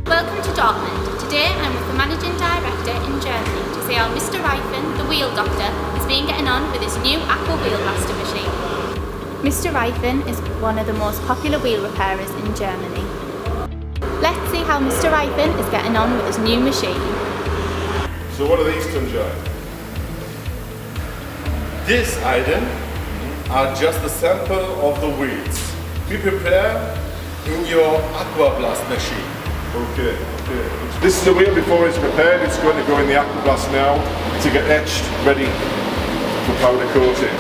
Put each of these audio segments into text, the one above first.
Welcome to Dortmund. Today I'm with the Managing Director in Germany to see how Mr Reifen, the Wheel Doctor, has been getting on with his new Aqua Wheelblaster machine. Mr Reifen is one of the most popular wheel repairers in Germany. Let's see how Mr Reifen is getting on with his new machine. So what are these, Tunjai? This item are just a sample of the wheels we prepare in your Aqua Blast machine. Okay. This is the wheel before it's prepared. It's going to go in the Aqua Blast now to get etched, ready for powder coating.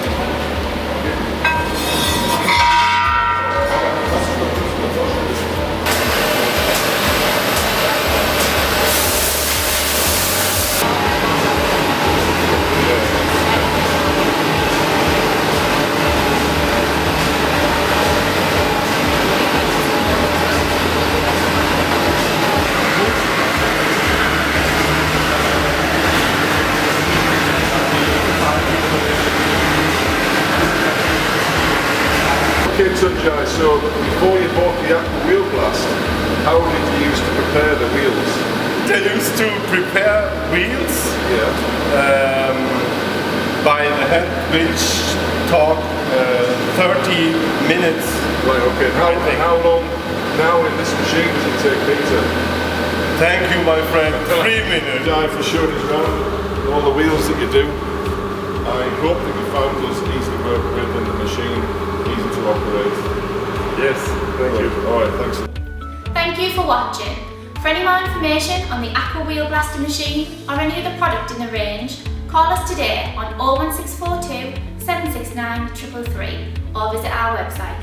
Okay, Tunjai, so before you bought the Aqua Wheelblast, how did you use to prepare the wheels? They used to prepare wheels by the hand, which took 30 minutes. Right, okay. How long now in this machine does it take, Peter? Thank you, my friend. 3 minutes. Tunjai, for showing us around all the wheels that you do. I hope that you found us easy to work with in the machine, easy to operate. Yes, thank you. Alright, thanks. Thank you for watching. For any more information on the Aqua Wheelblaster machine or any other product in the range, call us today on 01642 769 333 or visit our website